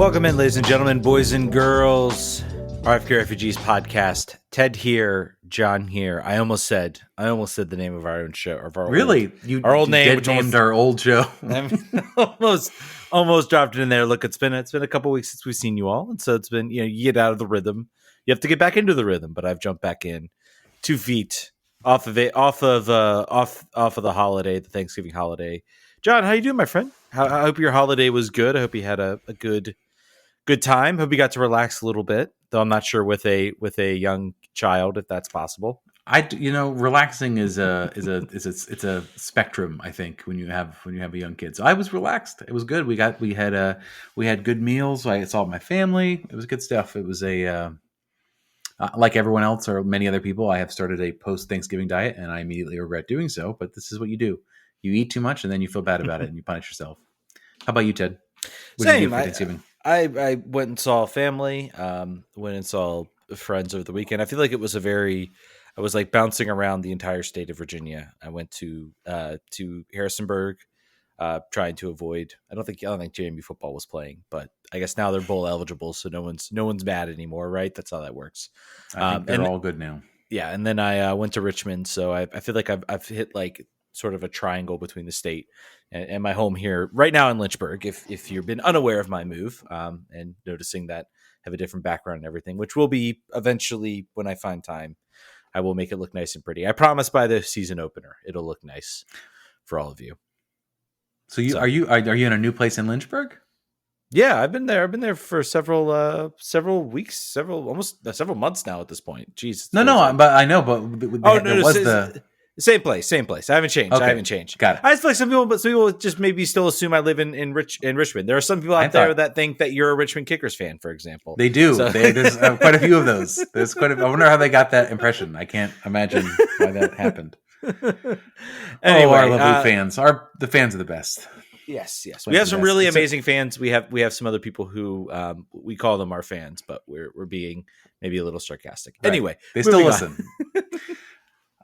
Welcome in, ladies and gentlemen, boys and girls. RFK Refugees Podcast. Ted here, John here. I almost said the name of our own show. Of our really? Our old name, which named our old show. almost dropped it in there. Look, it's been a couple weeks since we've seen you all, and so it's been, you get out of the rhythm. You have to get back into the rhythm, but I've jumped back in 2 feet off of the holiday, the Thanksgiving holiday. John, how you doing, my friend? I hope your holiday was good. I hope you had a good time. Hope you got to relax a little bit, though I'm not sure with a young child if that's possible. Relaxing is a spectrum. I think when you have a young kid. So I was relaxed. It was good. We had good meals. I saw my family. It was good stuff. It was like everyone else or many other people, I have started a post-Thanksgiving diet, and I immediately regret doing so. But this is what you do. You eat too much, and then you feel bad about it, and you punish yourself. How about you, Ted? What did you do for Thanksgiving? I went and saw family, went and saw friends over the weekend. I feel like it was I was like bouncing around the entire state of Virginia. I went to Harrisonburg, trying to avoid. I don't think JMU football was playing, but I guess now they're bowl eligible, so no one's mad anymore, right? That's how that works. I think they're all good now. Yeah, and then I went to Richmond, so I feel like I've hit like sort of a triangle between the state and my home here right now in Lynchburg. If you've been unaware of my move, and noticing that I have a different background and everything, which will be eventually when I find time, I will make it look nice and pretty. I promise by the season opener, it'll look nice for all of you. So are you in a new place in Lynchburg? Yeah, I've been there. I've been there for several weeks, several months now at this point. Jeez. But I know, Same place. I haven't changed. Okay. I haven't changed. Got it. I just feel like some people just maybe still assume I live in Richmond. There are some people out there that think that you're a Richmond Kickers fan, for example. They do. So. There's quite a few of those. I wonder how they got that impression. I can't imagine why that happened. Anyway, our lovely fans. The fans are the best. Yes. We have some really amazing fans. We have some other people who we call them our fans, but we're being maybe a little sarcastic. Right. Anyway, they still listen.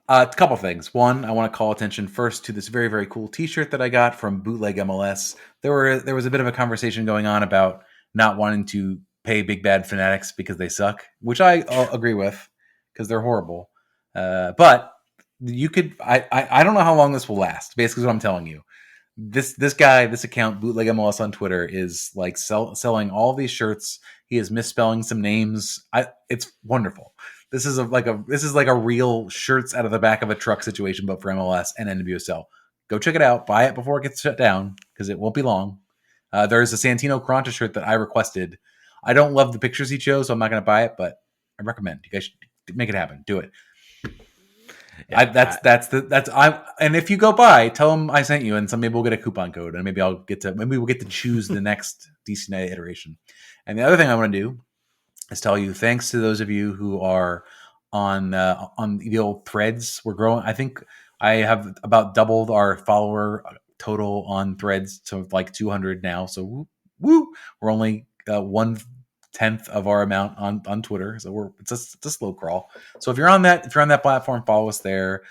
A couple of things. One, I want to call attention first to this very, very cool T-shirt that I got from Bootleg MLS. There was a bit of a conversation going on about not wanting to pay Big Bad Fanatics because they suck, which I agree with because they're horrible. But you could. I don't know how long this will last. Basically, is what I'm telling you. This account, Bootleg MLS on Twitter, is like selling all these shirts. He is misspelling some names. It's wonderful. This is like a real shirts out of the back of a truck situation, but for MLS and NWSL. Go check it out. Buy it before it gets shut down because it won't be long. There's a Santino Carranza shirt that I requested. I don't love the pictures he chose, so I'm not going to buy it, but I recommend you guys should make it happen. Do it. Yeah, and if you go by, tell them I sent you, and maybe we'll get a coupon code, and maybe we'll get to choose the next DC United iteration. And the other thing I want to do is tell you thanks to those of you who are on the old threads. We're growing. I think I have about doubled our follower total on threads to like 200 now. So woo! We're only 1/10 of our amount on Twitter. So it's a slow crawl. So if you're on that platform, follow us there.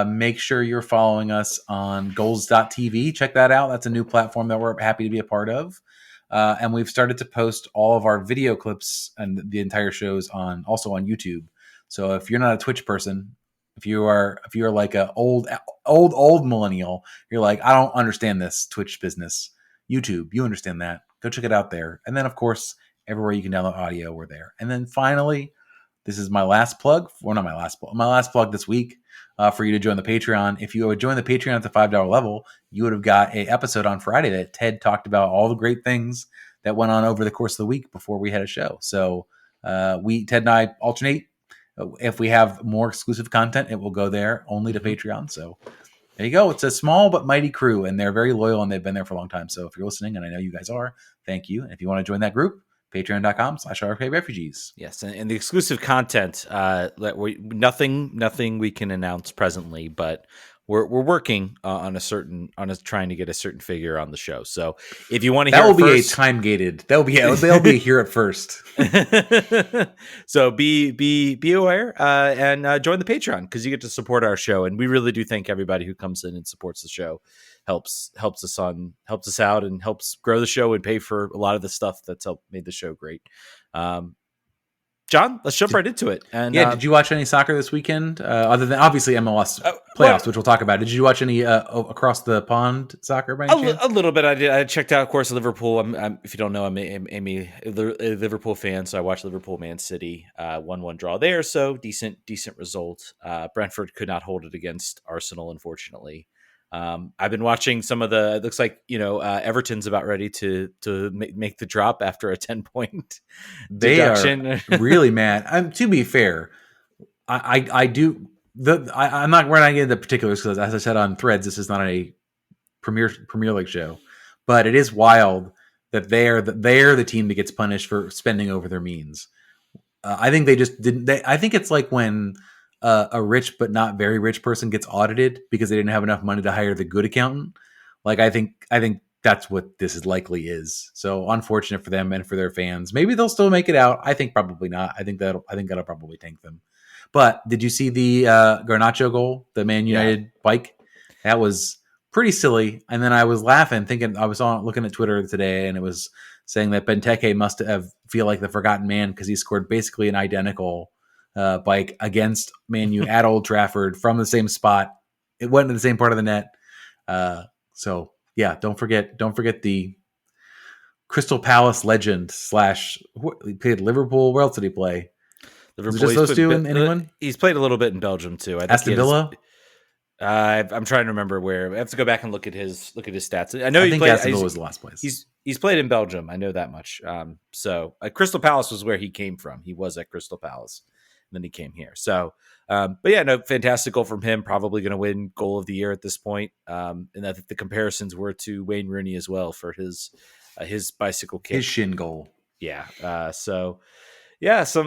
Make sure you're following us on goals.tv. Check that out. That's a new platform that we're happy to be a part of. And we've started to post all of our video clips and the entire shows also on YouTube. So if you're not a Twitch person, if you're like a old millennial, you're like, I don't understand this Twitch business. YouTube, you understand that. Go check it out there. And then of course, everywhere you can download audio, we're there. And then finally, this is my last plug. Well, not my last plug. My last plug this week for you to join the Patreon. If you would join the Patreon at the $5 level, you would have got an episode on Friday that Ted talked about all the great things that went on over the course of the week before we had a show. So Ted and I alternate. If we have more exclusive content, it will go there only to Patreon. So there you go. It's a small but mighty crew, and they're very loyal, and they've been there for a long time. So if you're listening, and I know you guys are, thank you. And if you want to join that group, patreon.com/RFK Refugees. Yes, and the exclusive content, nothing we can announce presently, but we're working on trying to get a certain figure on the show. So if you want to hear, that will be a time gated. They'll be here at first. So be aware and join the Patreon because you get to support our show, and we really do thank everybody who comes in and supports the show. helps us out and helps grow the show and pay for a lot of the stuff that's helped made the show great. John, let's jump right into it. And did you watch any soccer this weekend other than obviously MLS playoffs, which we'll talk about? Did you watch any across the pond soccer by any chance? A little bit. I did. I checked out, of course, Liverpool. I'm if you don't know, I'm a Liverpool fan, so I watched Liverpool Man City 1-1 draw there. So decent result. Brentford could not hold it against Arsenal, unfortunately. I've been watching some of the. It looks like Everton's about ready to make the drop after a 10-point deduction. They are really mad. To be fair, I do. I'm not. We're not getting the particulars because, as I said on Threads, this is not a Premier League show, but it is wild that they're the team that gets punished for spending over their means. I think they just didn't. I think it's like when a rich but not very rich person gets audited because they didn't have enough money to hire the good accountant. Like I think that's what this is likely is. So unfortunate for them and for their fans. Maybe they'll still make it out. I think probably not. I think that'll probably tank them. But did you see the Garnacho goal, the Man United bike? That was pretty silly. And then I was laughing, thinking I was looking at Twitter today, and it was saying that Benteke must feel like the forgotten man because he scored basically an identical bike against Man U at Old Trafford from the same spot. It went to the same part of the net. So yeah, don't forget the Crystal Palace legend / he played Liverpool. Where else did he play? Liverpool. Just those two? Anyone? He's played a little bit in Belgium too. I think Aston Villa. I'm trying to remember where. I have to go back and look at his stats. I know I think Aston Villa was the last place. He's played in Belgium. I know that much. So Crystal Palace was where he came from. He was at Crystal Palace, and then he came here. So, but yeah, no, fantastic goal from him. Probably going to win goal of the year at this point. And I think the comparisons were to Wayne Rooney as well for his bicycle kick, his shin goal. Yeah. So. Yeah, so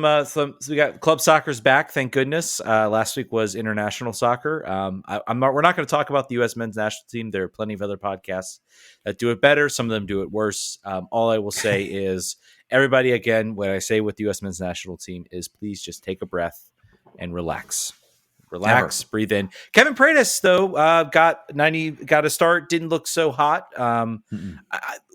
we got club soccer's back, thank goodness. Last week was international soccer. We're not going to talk about the U.S. men's national team. There are plenty of other podcasts that do it better. Some of them do it worse. All I will say is, everybody, again, what I say with the U.S. men's national team is please just take a breath and relax. Breathe in. Kevin Paredes, though, got a start. Didn't look so hot.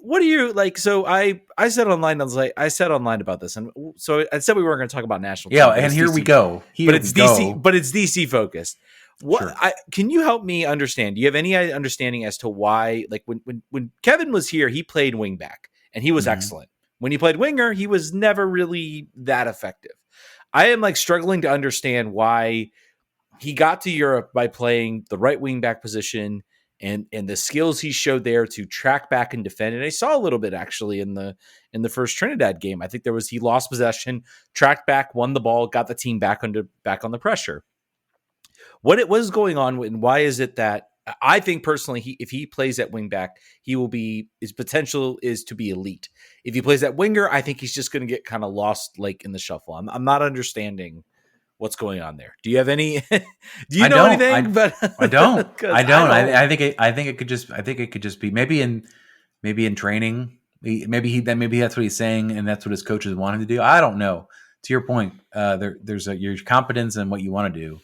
What do you like? So I said online. I said online about this, and so I said we weren't going to talk about national. Yeah, and here we go. It's DC focused. What Sure. Can you help me understand? Do you have any understanding as to why? Like when Kevin was here, he played wing back, and he was excellent. When he played winger, he was never really that effective. I am struggling to understand why he got to Europe by playing the right wing back position and the skills he showed there to track back and defend. And I saw a little bit actually in the first Trinidad game. I think he lost possession, tracked back, won the ball, got the team back on the pressure. What was going on, and why is it that I think personally, if he plays at wing back, his potential is to be elite. If he plays at winger, I think he's just going to get kind of lost in the shuffle. I'm not understanding what's going on there. Do you have any? Do you know anything? I don't. I think it could just be maybe in training. Maybe that's what he's saying, and that's what his coaches want him to do. I don't know. To your point, there's your competence in what you want to do,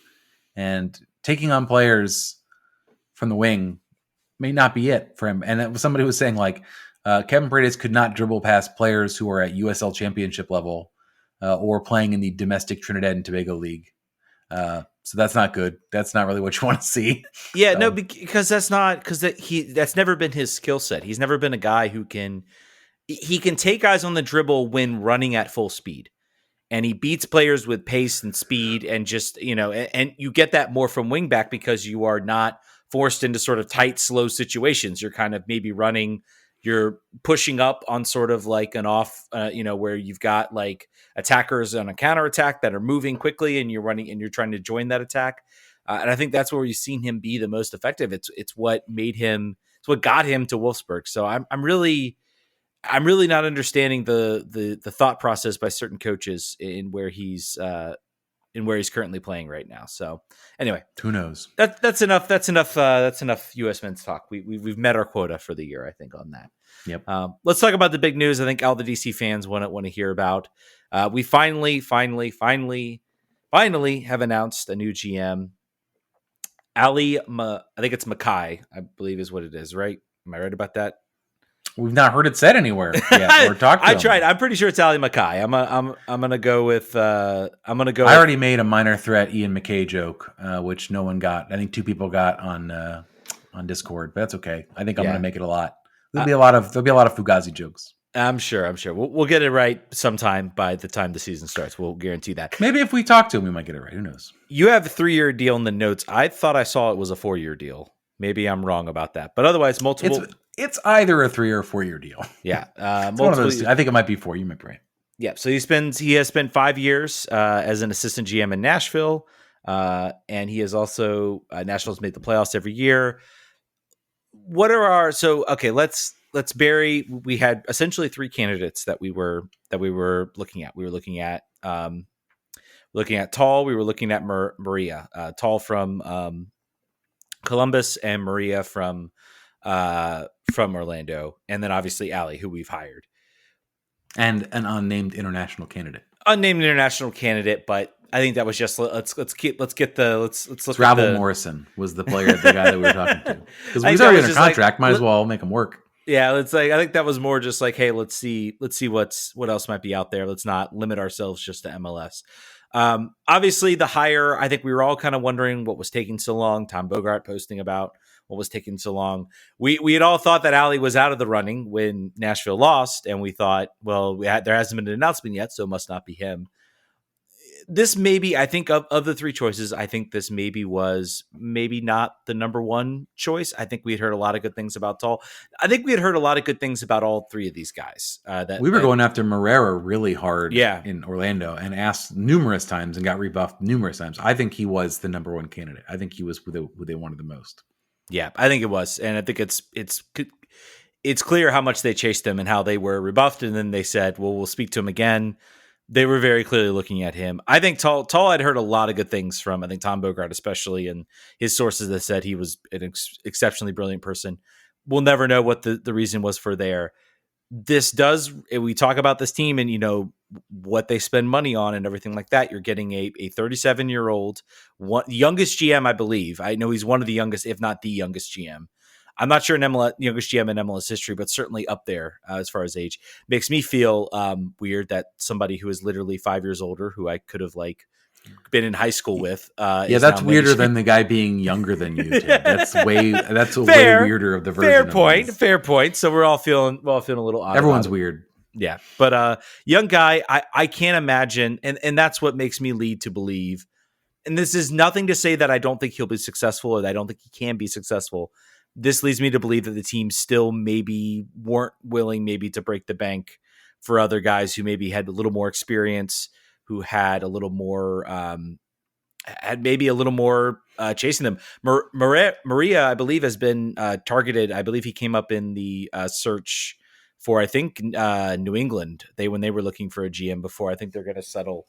and taking on players from the wing may not be it for him. And somebody was saying Kevin Paredes could not dribble past players who are at USL Championship level. Or playing in the domestic Trinidad and Tobago League. So that's not good. That's not really what you want to see. Yeah, no, because that's never been his skill set. He's never been a guy who can take guys on the dribble when running at full speed. And he beats players with pace and speed and just, and you get that more from wing back because you are not forced into sort of tight, slow situations. You're kind of maybe you're pushing up on sort of an off, where you've got attackers on a counterattack that are moving quickly and you're running and you're trying to join that attack. And I think that's where you've seen him be the most effective. It's what got him to Wolfsburg. So I'm really not understanding the thought process by certain coaches in where he's currently playing right now. So anyway, who knows? That's enough. That's enough U.S. men's talk. We've met our quota for the year, I think, on that. Yep. Let's talk about the big news. I think all the DC fans want to hear about. We finally have announced a new GM. I think it's MacKay, I believe is what it is, right? Am I right about that? We've not heard it said anywhere yet or talked to I him. tried. I'm pretty sure it's Ali MacKay. I'm gonna go with I'm gonna go. I already made a minor threat Ian MacKay joke, which no one got. I think 2 people got on Discord, but that's okay. I think I'm gonna make it a lot. There'll be a lot of Fugazi jokes. I'm sure. We'll get it right sometime by the time the season starts. We'll guarantee that. Maybe if we talk to him, we might get it right. Who knows? You have a 3-year deal in the notes. I thought I saw it was a 4-year deal. Maybe I'm wrong about that, but otherwise, multiple. It's either a 3 or 4 year deal. Yeah, one of those. I think it might be 4. You might be right. Yeah, so he has spent 5 years as an assistant GM in Nashville, and he has also Nashville's made the playoffs every year. What are our let's bury. We had essentially 3 candidates that we were looking at. We were looking at Tall. We were looking at Maria. Tall from Columbus and Maria from Orlando, and then obviously Allie, who we've hired, and an unnamed international candidate. But I think that was just let's look. Ravel Morrison was the guy that we were talking to, because he's already under contract. Might as well make him work. Yeah, I think that was more just like, hey, let's see what else might be out there. Let's not limit ourselves just to MLS. Obviously, the hire, I think we were all kind of wondering what was taking so long. Tom Bogart posting about what was taking so long. We had all thought that Ali was out of the running when Nashville lost, and we thought, well, there hasn't been an announcement yet, so it must not be him. This maybe, I think of the 3 choices, I think this was not the number 1 choice. I think we had heard a lot of good things about Tall. I think we had heard a lot of good things about all 3 of these guys. We were going after Moreira really hard in Orlando and asked numerous times and got rebuffed numerous times. I think he was the number 1 candidate. I think he was who they wanted the most. Yeah, I think it was. And I think it's clear how much they chased him and how they were rebuffed. And then they said, well, we'll speak to him again. They were very clearly looking at him. I think Tall I'd heard a lot of good things from, I think Tom Bogart especially, and his sources that said he was an exceptionally brilliant person. We'll never know what the reason was for there. We talk about this team and, what they spend money on and everything like that. You're getting a 37-year-old, youngest GM, I believe. I know he's one of the youngest, if not the youngest GM. I'm not sure youngest GM in MLS history, but certainly up there as far as age. Makes me feel weird that somebody who is literally 5 years older, who I could have been in high school with. That's weirder than the guy being younger than you. That's way weirder of the version. Fair point. So we're all feeling a little odd. Everyone's weird. Yeah, but young guy, I can't imagine, and that's what makes me lead to believe. And this is nothing to say that I don't think he'll be successful or that I don't think he can be successful. This leads me to believe that the team still maybe weren't willing to break the bank for other guys who maybe had a little more experience, who had a little more, chasing them. Maria, I believe, has been targeted. I believe he came up in the search for, I think, New England. When they were looking for a GM before. I think they're going to settle.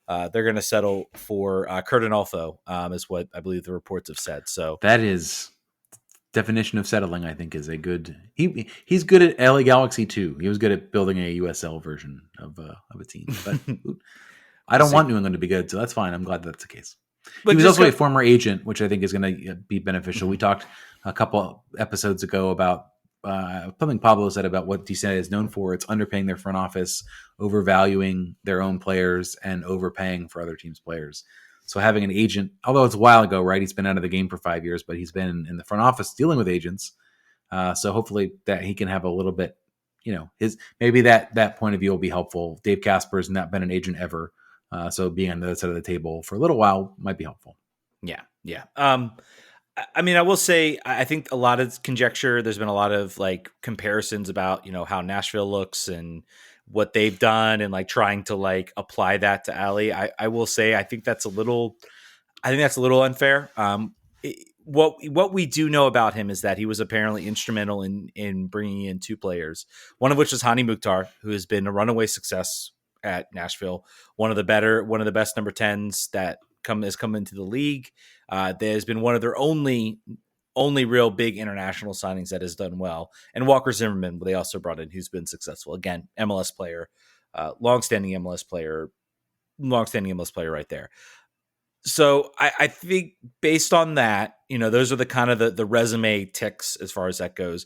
They're going to settle for Kurt Anolfo, is what I believe the reports have said. So that is. Definition of settling, I think, is a good. He's good at LA Galaxy too. He was good at building a USL version of a team. But I don't want New England to be good, so that's fine. I'm glad that's the case. But he was also a former agent, which I think is going to be beneficial. Mm-hmm. We talked a couple episodes ago about something Pablo said about what DCNA is known for. It's underpaying their front office, overvaluing their own players, and overpaying for other teams' players. So having an agent, although it's a while ago, right? He's been out of the game for 5 years, but he's been in the front office dealing with agents. So hopefully that he can have a little bit, maybe that point of view will be helpful. Dave Casper has not been an agent ever. So being on the other side of the table for a little while might be helpful. Yeah. I mean, I will say, I think a lot of conjecture, there's been a lot of comparisons about, how Nashville looks and what they've done and trying to apply that to Ali. I will say, I think that's a little unfair. What we do know about him is that he was apparently instrumental in bringing in 2 players, one of which is Hani Mukhtar, who has been a runaway success at Nashville, one of the best number 10s that has come into the league. There's been one of their only real big international signings that has done well. And Walker Zimmerman, they also brought in, who's been successful. Again, MLS player, longstanding MLS player right there. So I think based on that, those are the kind of the resume ticks as far as that goes.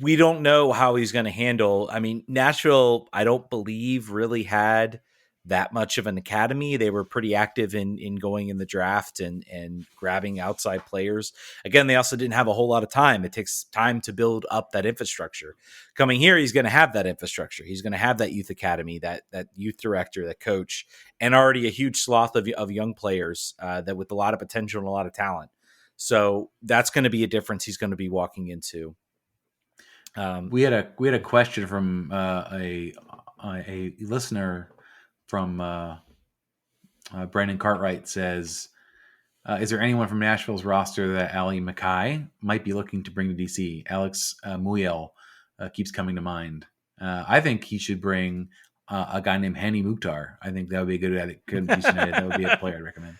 We don't know how he's going to handle. I mean, Nashville, I don't believe really had that much of an academy. They were pretty active in going in the draft and grabbing outside players. Again, they also didn't have a whole lot of time. It takes time to build up that infrastructure. Coming here, he's going to have that infrastructure. He's going to have that youth academy, that youth director, that coach, and already a huge swath of young players that with a lot of potential and a lot of talent. So that's going to be a difference he's going to be walking into. We had a question from a listener from Brandon Cartwright says, is there anyone from Nashville's roster that MacKay might be looking to bring to DC? Alex Muyel keeps coming to mind. I think he should bring a guy named Hani Mukhtar. I think that would be a good DC United. That would be a player I'd recommend.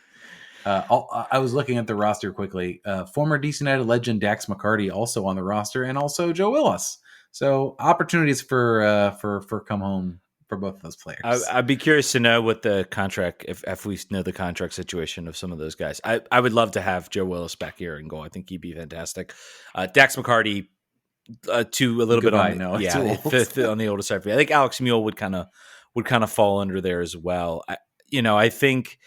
I was looking at the roster quickly. Former DC United legend Dax McCarty also on the roster, and also Joe Willis. So opportunities for come home for both of those players. I'd be curious to know what the contract, if we know the contract situation of some of those guys. I would love to have Joe Willis back here and goal. I think he'd be fantastic. Dax McCarty, to a little Goodbye, bit on on the older side. I think Alex Mule would kind of fall under there as well. I think.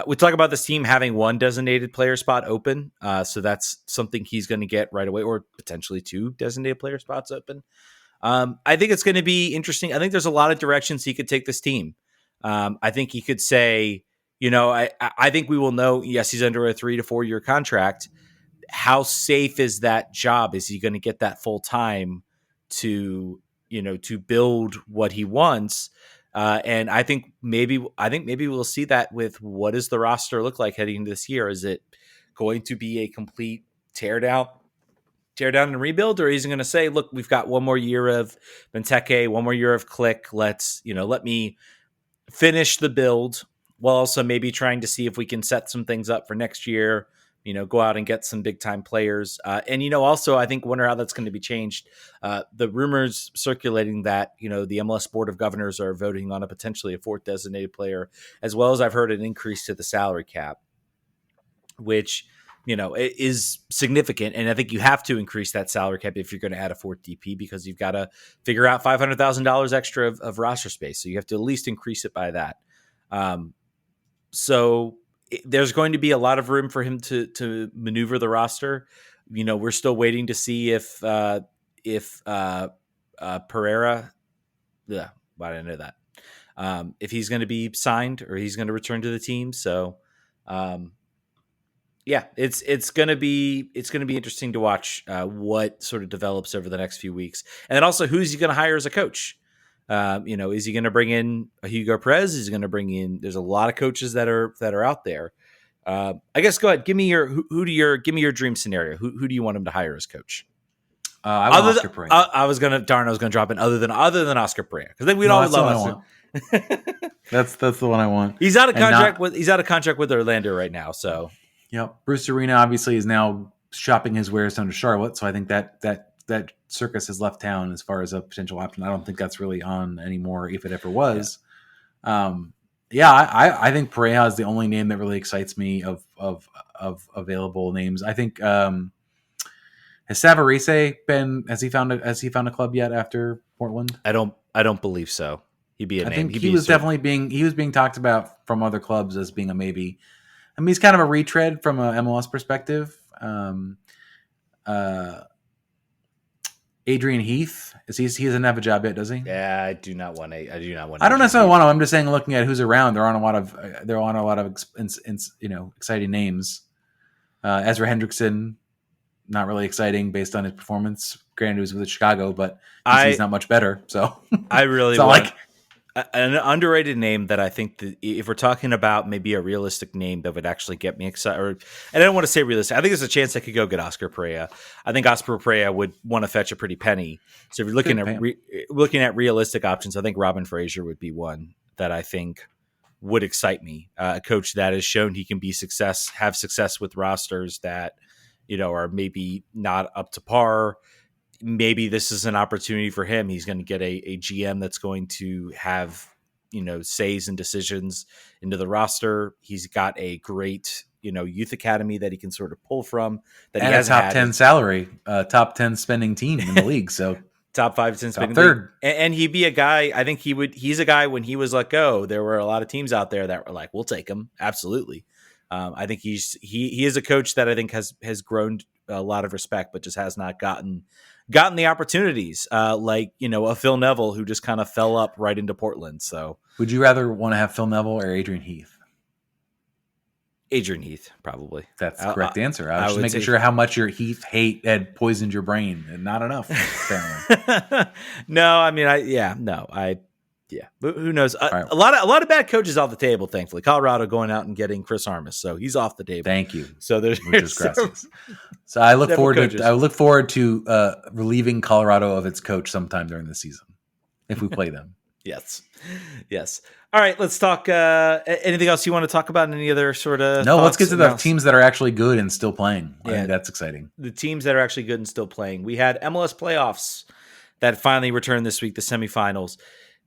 We talk about this team having one designated player spot open. So that's something he's going to get right away, or potentially two designated player spots open. I think it's going to be interesting. I think there's a lot of directions he could take this team. I think he could say, I think we will know, yes, he's under a 3 to 4 year contract. How safe is that job? Is he going to get that full time to build what he wants? And I think maybe we'll see that with what does the roster look like heading into this year? Is it going to be a complete tear down and rebuild, or is he going to say, look, we've got one more year of Benteke, one more year of Click. Let's, let me finish the build while also maybe trying to see if we can set some things up for next year. Go out and get some big time players. And also I think wonder how that's going to be changed. The rumors circulating that, the MLS Board of Governors are voting on potentially a fourth designated player, as well as I've heard an increase to the salary cap, which, is significant. And I think you have to increase that salary cap if you're going to add a fourth DP, because you've got to figure out $500,000 extra of roster space. So you have to at least increase it by that. So there's going to be a lot of room for him to maneuver the roster. We're still waiting to see if Pereira, why did I know that? If he's going to be signed or he's going to return to the team. So, it's going to be interesting to watch what sort of develops over the next few weeks, and then also who's he going to hire as a coach. Is he going to bring in a Hugo Perez? Is he going to bring in? There's a lot of coaches that are out there. I guess go ahead. Give me your dream scenario. Who do you want him to hire as coach? I want Oscar Pereira. I was gonna drop in other than Oscar Pereira, because then we'd all love Oscar. That's the one I want. He's out of contract with Orlando right now. So yep, Bruce Arena obviously is now shopping his wares down to Charlotte. So I think that circus has left town as far as a potential option. I don't think that's really on anymore, if it ever was. I think Pereira is the only name that really excites me of available names. I think has Savarese has he found a club yet after Portland? I don't believe so. He'd be a name. I think he was definitely being talked about from other clubs as being a maybe. I mean, he's kind of a retread from a MLS perspective. Adrian Heath, he doesn't have a job yet, does he? Yeah, I do not want. I don't necessarily want him. I'm just saying, looking at who's around, there aren't a lot of exciting names. Ezra Hendrickson, not really exciting based on his performance. Granted, he was with Chicago, but he's not much better. So I really want an underrated name that I think that if we're talking about maybe a realistic name that would actually get me excited, and I don't want to say realistic. I think there's a chance I could go get Oscar Pereira. I think Oscar Pereira would want to fetch a pretty penny. So if you're looking at realistic options, I think Robin Fraser would be one that I think would excite me. A coach that has shown he can have success with rosters that are maybe not up to par. Maybe this is an opportunity for him. He's going to get a GM that's going to have says and decisions into the roster. He's got a great, youth academy that he can sort of pull from. That and he hasn't a top had 10 salary, top 10 spending team in the league. So top 5 since top third. And he'd be a guy. I think he's a guy when he was let go. There were a lot of teams out there that were like, "We'll take him." Absolutely. I think he is a coach that I think has grown a lot of respect, but just has not gotten the opportunities. Like a Phil Neville who just kind of fell up right into Portland. So would you rather want to have Phil Neville or Adrian Heath? Adrian Heath, probably. That's the correct answer. I was just making sure how much your Heath hate had poisoned your brain, and not enough, apparently. No, I mean, but who knows? Right. A lot of bad coaches off the table, thankfully. Colorado going out and getting Chris Armas, so he's off the table. Thank you. So there's so I look forward to relieving Colorado of its coach sometime during the season if we play them. Yes. All right, let's talk. Anything else you want to talk about? Any other sort of? No, let's get to the teams that are actually good and still playing. I think that's exciting. The teams that are actually good and still playing. We had MLS Playoffs that finally returned this week, the semifinals.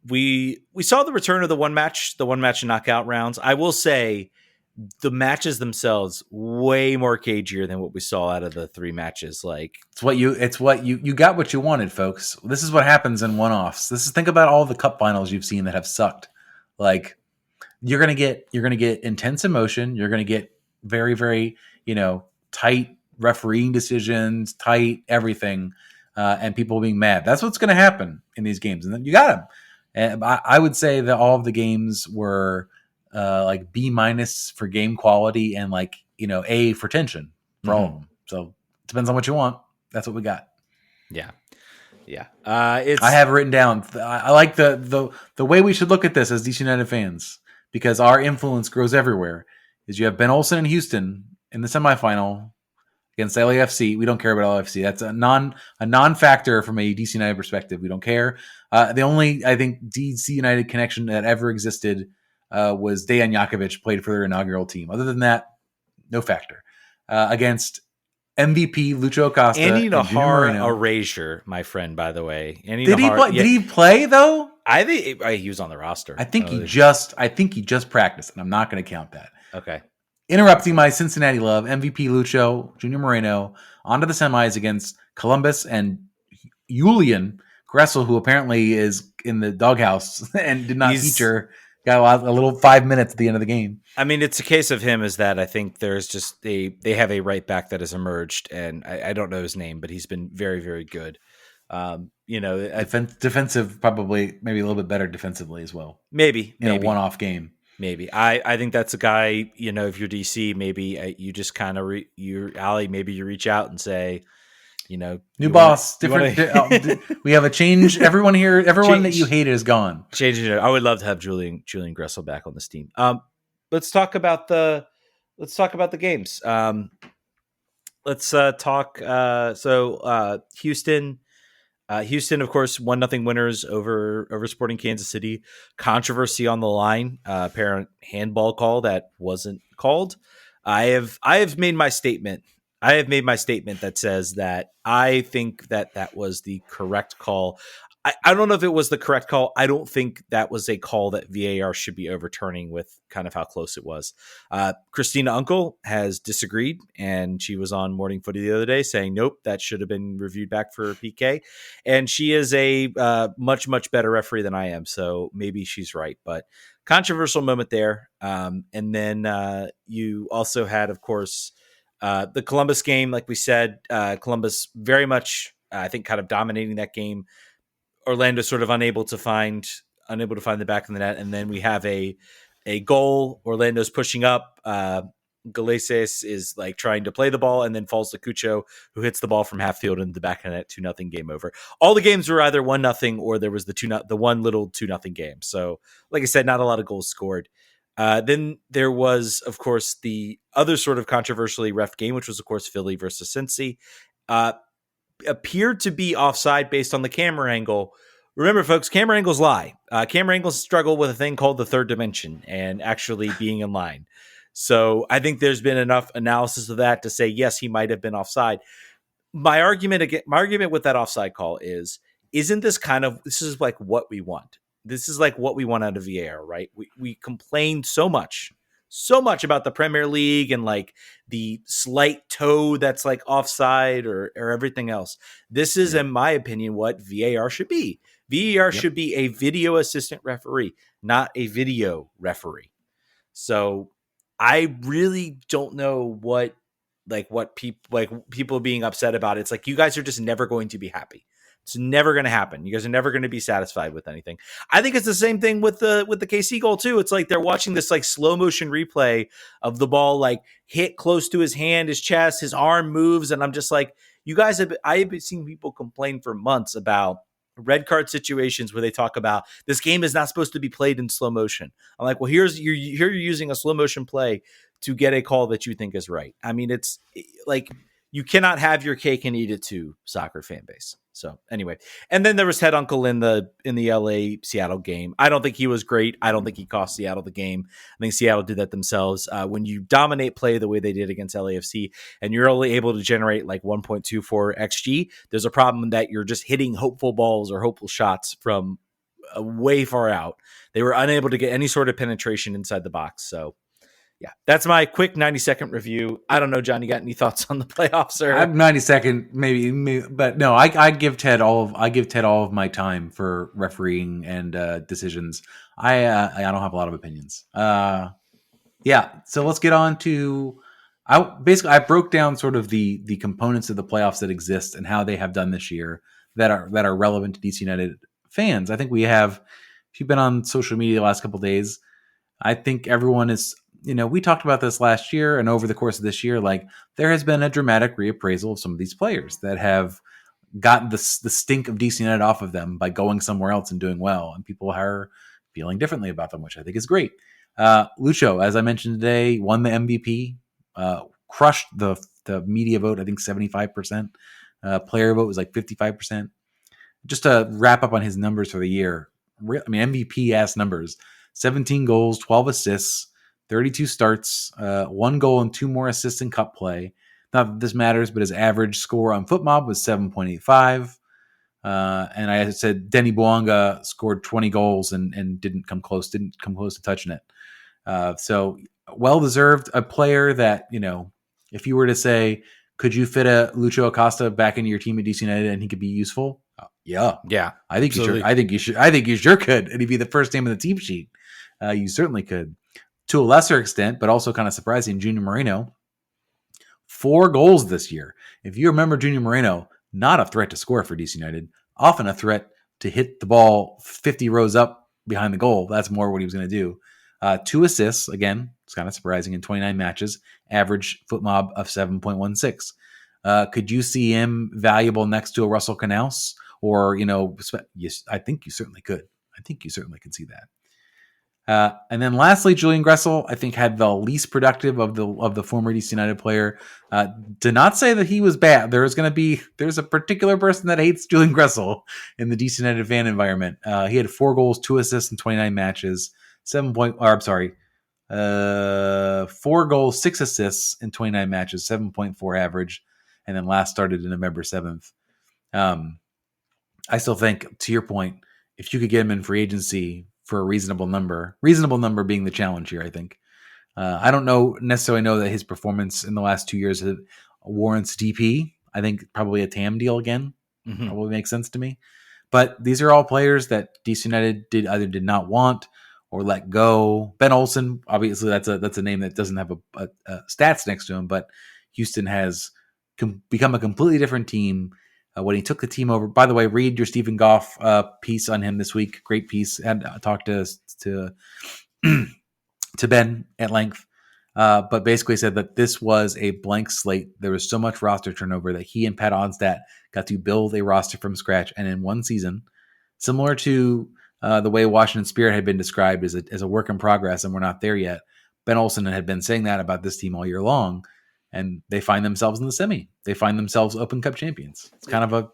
We saw the return of the one match knockout rounds. I will say the matches themselves way more cagier than what we saw out of the 3 matches. Like it's what you got what you wanted, folks. This is what happens in one-offs. Think about all the cup finals you've seen that have sucked. Like you're gonna get intense emotion. You're gonna get very, very tight refereeing decisions, tight everything, and people being mad. That's what's gonna happen in these games, and then you got them. And I would say that all of the games were like B- for game quality and A for tension for all of them. So it depends on what you want. That's what we got. Yeah. I have it written down. I like the way we should look at this as DC United fans, because our influence grows everywhere. Is you have Ben Olsen and Houston in the semifinal against LAFC. We don't care about LAFC. That's a non-factor from a DC United perspective. We don't care. The only, I think, DC United connection that ever existed was Dejan Jakovic played for their inaugural team. Other than that, no factor. Against MVP Lucho Acosta. Andy Nahar erasure, my friend, by the way. Did he play though? I think he was on the roster. I think he just practiced, and I'm not going to count that. Okay. Interrupting my Cincinnati love, MVP Lucho, Junior Moreno, onto the semis against Columbus and Julian Gressel, who apparently is in the doghouse and did not feature. Got a little 5 minutes at the end of the game. I mean, it's a case of him is that I think there's just they have a right back that has emerged, and I don't know his name, but he's been very, very good. Defensive, probably maybe a little bit better defensively as well. Maybe a one-off game. Maybe I think that's a guy. If you're DC, maybe you just kind of Ali. Maybe you reach out and say, new boss, different. We have a change. Everyone that you hate is gone. Changing it. I would love to have Julian Gressel back on this team. Let's talk about the games. Let's talk. Houston, of course, 1-0 winners over Sporting Kansas City. Controversy on the line. Apparent handball call that wasn't called. I have made my statement. That says that I think that was the correct call. I don't know if it was the correct call. I don't think that was a call that VAR should be overturning with kind of how close it was. Christina Unkel has disagreed, and she was on Morning Footy the other day saying, nope, that should have been reviewed back for PK. And she is a much, much better referee than I am, so maybe she's right. But controversial moment there. And then you also had, of course, the Columbus game. Like we said, Columbus very much, I think, kind of dominating that game. Orlando sort of unable to find the back of the net, and then we have a goal. Orlando's pushing up. Galeses is like trying to play the ball, and then falls to Cucho, who hits the ball from half field into the back of the net. 2-0 game over. All the games were either 1-0 or there was the one little 2-0 game. So, like I said, not a lot of goals scored. Then there was, of course, the other sort of controversially ref game, which was, of course, Philly versus Cincy. Appeared to be offside based on the camera angle. Remember, folks, camera angles lie. Camera angles struggle with a thing called the third dimension and actually being in line. So I think there's been enough analysis of that to say, yes, he might have been offside. My argument with that offside call is like what we want. this is like what we want out of VAR, right? We complained so much about the Premier League and like the slight toe that's like offside or everything else. This is, in my opinion, what VAR should be. VAR should be a video assistant referee, not a video referee. So I really don't know what people being upset about it. It's like, you guys are just never going to be happy. It's never going to happen. You guys are never going to be satisfied with anything. I think it's the same thing with the KC goal too. It's like they're watching this like slow motion replay of the ball like hit close to his hand, his chest, his arm moves, and I'm just like, you guys have. I've seen people complain for months about red card situations where they talk about this game is not supposed to be played in slow motion. I'm like, well, here you're using a slow motion play to get a call that you think is right. I mean, it's like, you cannot have your cake and eat it too, soccer fan base. So anyway, and then there was Head Uncle in the LA Seattle game. I don't think he was great. I don't think he cost Seattle the game. I think Seattle did that themselves. When you dominate play the way they did against LAFC, and you're only able to generate like 1.24 XG, there's a problem that you're just hitting hopeful balls or hopeful shots from way far out. They were unable to get any sort of penetration inside the box. So yeah, that's my quick 90-second review. I don't know, John, you got any thoughts on the playoffs? Or I'm 90-second, maybe, but no, I give Ted all of my time for refereeing and decisions. I don't have a lot of opinions. Yeah, so let's get on to. I broke down sort of the components of the playoffs that exist and how they have done this year that are relevant to DC United fans. I think we have. If you've been on social media the last couple of days, I think everyone is. We talked about this last year, and over the course of this year, like, there has been a dramatic reappraisal of some of these players that have gotten the stink of DC United off of them by going somewhere else and doing well, and people are feeling differently about them, which I think is great. Lucho, as I mentioned today, won the MVP, crushed the media vote. I think 75%. Player vote was like 55%. Just to wrap up on his numbers for the year, MVP ass numbers: 17 goals, 12 assists. 32 starts, 1 goal and 2 more assists in cup play. Not that this matters, but his average score on FootMob was 7.85. And I said Denny Bouanga scored 20 goals and didn't come close to touching it. So well-deserved. A player that, if you were to say, could you fit a Lucho Acosta back into your team at DC United and he could be useful? Yeah. I think you sure could. And he'd be the first name on the team sheet. You certainly could. To a lesser extent, but also kind of surprising, Junior Moreno, 4 goals this year. If you remember Junior Moreno, not a threat to score for DC United, often a threat to hit the ball 50 rows up behind the goal. That's more what he was going to do. 2 assists, again, it's kind of surprising, in 29 matches, average FootMob of 7.16. Could you see him valuable next to a Russell Canouse? Or, yes, I think you certainly could. I think you certainly could see that. And then lastly, Julian Gressel, I think, had the least productive of the former DC United player. To not say that he was bad, there's a particular person that hates Julian Gressel in the DC United fan environment. He had 4 goals, 2 assists in 29 matches, 4 goals, 6 assists in 29 matches, 7.4 average, and then last started in November 7th. I still think, to your point, if you could get him in free agency for a reasonable number being the challenge here, I think. I don't necessarily know that his performance in the last 2 years warrants DP. I think probably a TAM deal again probably makes sense to me. But these are all players that DC United did not want or let go. Ben Olsen, obviously, that's a name that doesn't have a stats next to him, but Houston has become a completely different team. When he took the team over, by the way, read your Stephen Goff piece on him this week. Great piece. And talked to Ben at length. But basically said that this was a blank slate. There was so much roster turnover that he and Pat Onstad got to build a roster from scratch. And in one season, similar to the way Washington Spirit had been described as a work in progress, and we're not there yet, Ben Olsen had been saying that about this team all year long. And they find themselves in the semi. They find themselves Open Cup champions. It's kind of a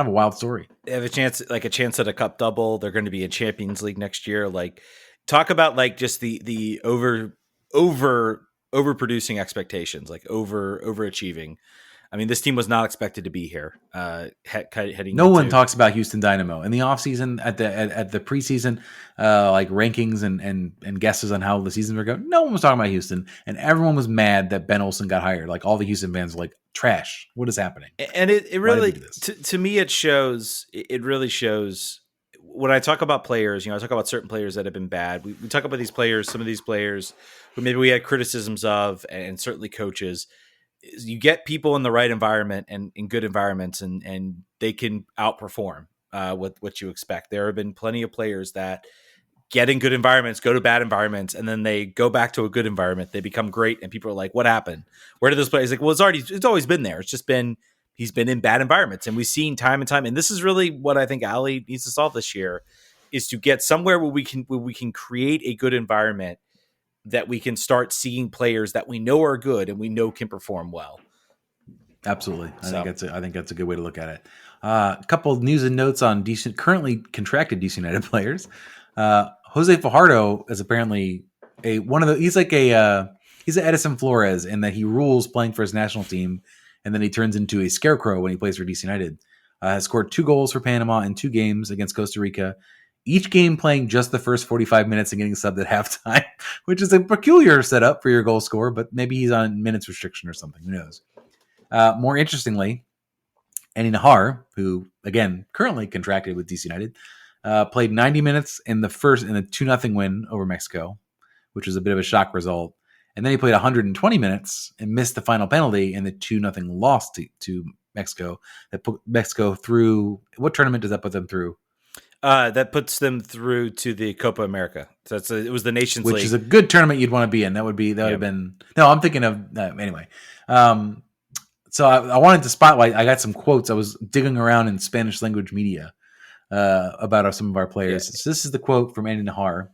wild story. They have a chance at a cup double. They're going to be in Champions League next year. Like, talk about like just the overproducing expectations, like overachieving. I mean, this team was not expected to be here heading No one into. talks about Houston Dynamo in the offseason at the preseason like rankings and guesses on how the seasons were going. No one was talking about Houston, and everyone was mad that Ben Olsen got hired. Like all the Houston fans were like, "Trash! What is happening?" And it Why did we really, do this? to me, it really shows when I talk about players, I talk about certain players that have been bad. We talk about these players, some of these players who maybe we had criticisms of, and certainly coaches. You get people in the right environment and in good environments, and they can outperform what you expect. There have been plenty of players that get in good environments, go to bad environments, and then they go back to a good environment. They become great, and people are like, "What happened? Where did this play?" It's like, well, it's always been there. It's just been he's been in bad environments, and we've seen time and time. And this is really what I think Ali needs to solve this year is to get somewhere where we can create a good environment that we can start seeing players that we know are good and we know can perform well. Absolutely, I think that's a good way to look at it. A couple of news and notes on currently contracted DC United players. Jose Fajardo is apparently he's an Edison Flores in that he rules playing for his national team, and then he turns into a scarecrow when he plays for DC United. Has scored 2 goals for Panama in 2 games against Costa Rica. Each game playing just the first 45 minutes and getting subbed at halftime, which is a peculiar setup for your goal scorer, but maybe he's on minutes restriction or something. Who knows? More interestingly, Andy Nahar, who, again, currently contracted with DC United, played 90 minutes in the 2-0 win over Mexico, which was a bit of a shock result. And then he played 120 minutes and missed the final penalty in the 2-0 loss to Mexico. That put Mexico through. What tournament does that put them through? That puts them through to the Copa America. So it was the Nations League, which is a good tournament you'd want to be in. That would have been. No, I'm thinking of anyway. So I wanted to spotlight. I got some quotes. I was digging around in Spanish language media about some of our players. Yeah. So this is the quote from Andy Nahar.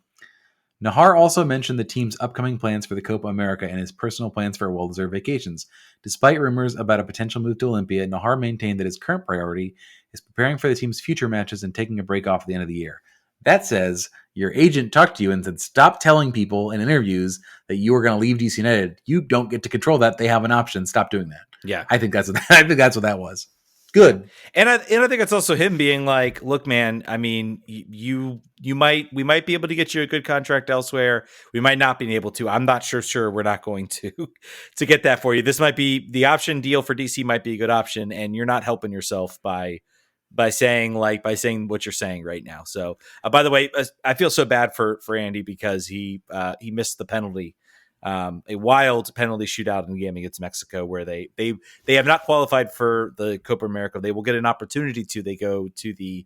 Nahar also mentioned the team's upcoming plans for the Copa America and his personal plans for well-deserved vacations. Despite rumors about a potential move to Olympia, Nahar maintained that his current priority is preparing for the team's future matches and taking a break off at the end of the year. That says your agent talked to you and said, stop telling people in interviews that you are going to leave DC United. You don't get to control that. They have an option. Stop doing that. Yeah. I think that's what that was. Good. And I think it's also him being like, look, man, I mean, we might be able to get you a good contract elsewhere. We might not be able to. I'm not sure we're not going to get that for you. This might be the option deal for DC might be a good option. And you're not helping yourself by saying what you're saying right now. So by the way, I feel so bad for Andy because he missed the penalty. A wild penalty shootout in the game against Mexico where they have not qualified for the Copa America. They will get an opportunity to. They go to the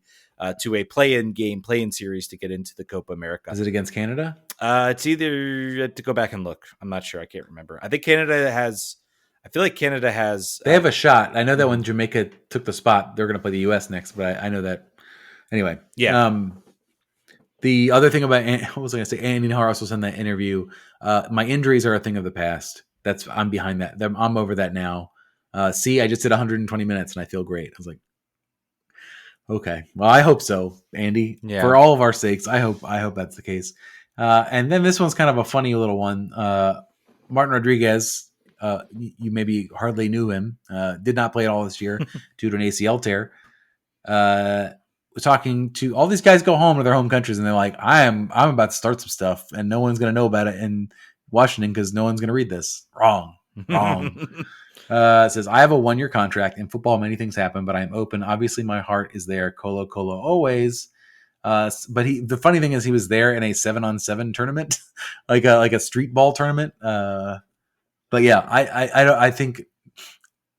to a play-in series to get into the Copa America. Is it against Canada? It's either to go back and look. I'm not sure. I can't remember. I think Canada has. I feel like Canada has. They have a shot. I know that when Jamaica took the spot, they're going to play the U.S. next. But I know that. Anyway, yeah. The other thing about what was I going to say? Andy Nahar also said in that interview, my injuries are a thing of the past. I'm behind that. I'm over that now. See, I just did 120 minutes and I feel great. I was like, okay, well, I hope so, Andy. Yeah. For all of our sakes, I hope that's the case. And then this one's kind of a funny little one. Martin Rodriguez, you maybe hardly knew him. Did not play at all this year due to an ACL tear. Talking to all these guys go home to their home countries and they're like, I'm about to start some stuff and no one's going to know about it in Washington because no one's going to read this. Wrong. It says, I have a 1-year contract. In football, many things happen, but I'm open. Obviously, my heart is there. Colo always. But the funny thing is he was there in a 7-on-7 tournament, like a street ball tournament. But yeah, I think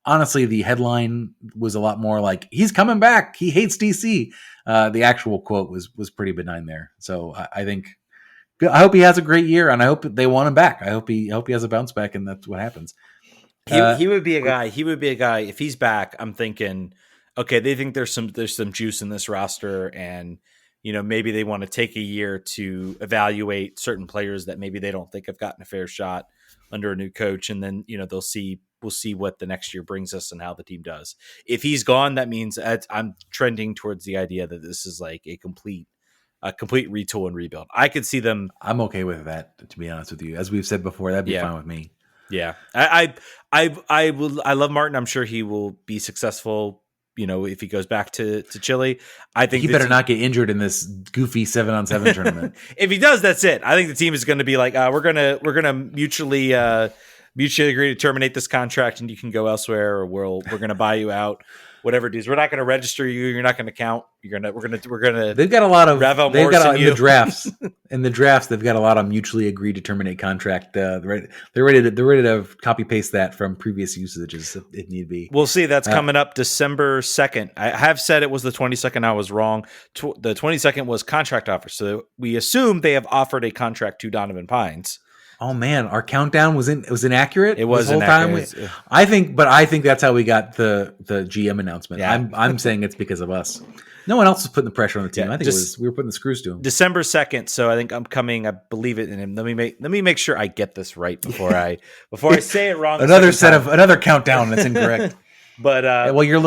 honestly, the headline was a lot more like, he's coming back. He hates DC. The actual quote was pretty benign there. So I think, I hope he has a great year and I hope they want him back. I hope he has a bounce back and that's what happens. He would be a guy. He would be a guy. If he's back, I'm thinking, okay, they think there's some juice in this roster and, maybe they want to take a year to evaluate certain players that maybe they don't think have gotten a fair shot under a new coach. And then, we'll see what the next year brings us and how the team does. If he's gone, that means I'm trending towards the idea that this is like a complete retool and rebuild. I could see them. I'm okay with that, to be honest with you. As we've said before, that'd be fine with me. Yeah, I love Martin. I'm sure he will be successful. If he goes back to Chile, I think He better not get injured in this goofy 7-on-7 tournament. If he does, that's it. I think the team is going to be like, we're gonna mutually agree to terminate this contract, and you can go elsewhere, or we're going to buy you out. Whatever it is, we're not going to register you. You're not going to count. We're gonna. They've got a lot of. They've got in the drafts. In the drafts, they've got a lot of mutually agreed to terminate contract. They're ready to copy paste that from previous usages if need be. We'll see. That's coming up December 2nd. I have said it was the 22nd. I was wrong. The 22nd was contract offer. So we assume they have offered a contract to Donovan Pines. Oh man, our countdown was inaccurate. It was this whole inaccurate. Time. I think that's how we got the GM announcement. Yeah. I'm saying it's because of us. No one else was putting the pressure on the team. Yeah, I think we were putting the screws to him. December 2nd. So I think I'm coming. I believe it. And let me make sure I get this right before I say it wrong. Another countdown that's incorrect. But well, you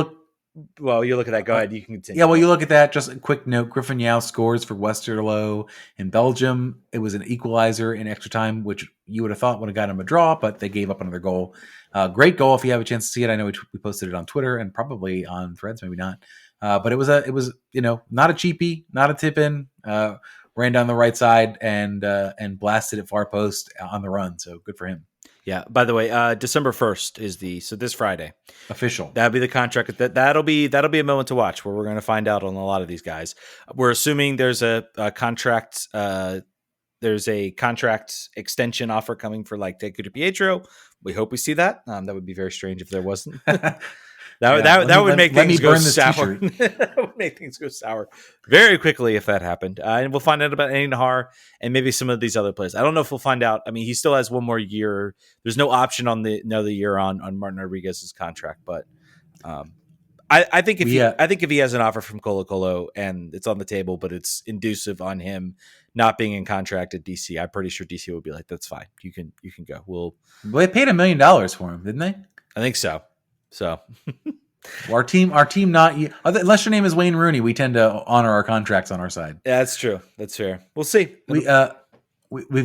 look at that. Go ahead. You can continue. Yeah, well, you look at that. Just a quick note: Griffin Yao scores for Westerlo in Belgium. It was an equalizer in extra time, which you would have thought would have got him a draw, but they gave up another goal. Great goal if you have a chance to see it. I know we posted it on Twitter and probably on Threads, maybe not. But it was not a cheapie, not a tip in. Ran down the right side and blasted it far post on the run. So good for him. Yeah. By the way, December 1st is this Friday. Official. That'll be the contract. That'll be a moment to watch where we're going to find out on a lot of these guys. We're assuming there's a contract. There's a contract extension offer coming for like Teku de Pietro. We hope we see that. That would be very strange if there wasn't. That would make things go sour. That would make things go sour very quickly if that happened. And we'll find out about Eddie Nahar and maybe some of these other players. I don't know if we'll find out. I mean, he still has one more year. There's no option on another year on Martin Rodriguez's contract. But I think if he has an offer from Colo Colo and it's on the table, but it's inducive on him not being in contract at DC, I'm pretty sure DC will be like, that's fine. You can go. Well, they paid $1 million for him, didn't they? I think so. So our team not unless your name is Wayne Rooney, we tend to honor our contracts on our side. Yeah, that's true. That's fair. We'll see. We've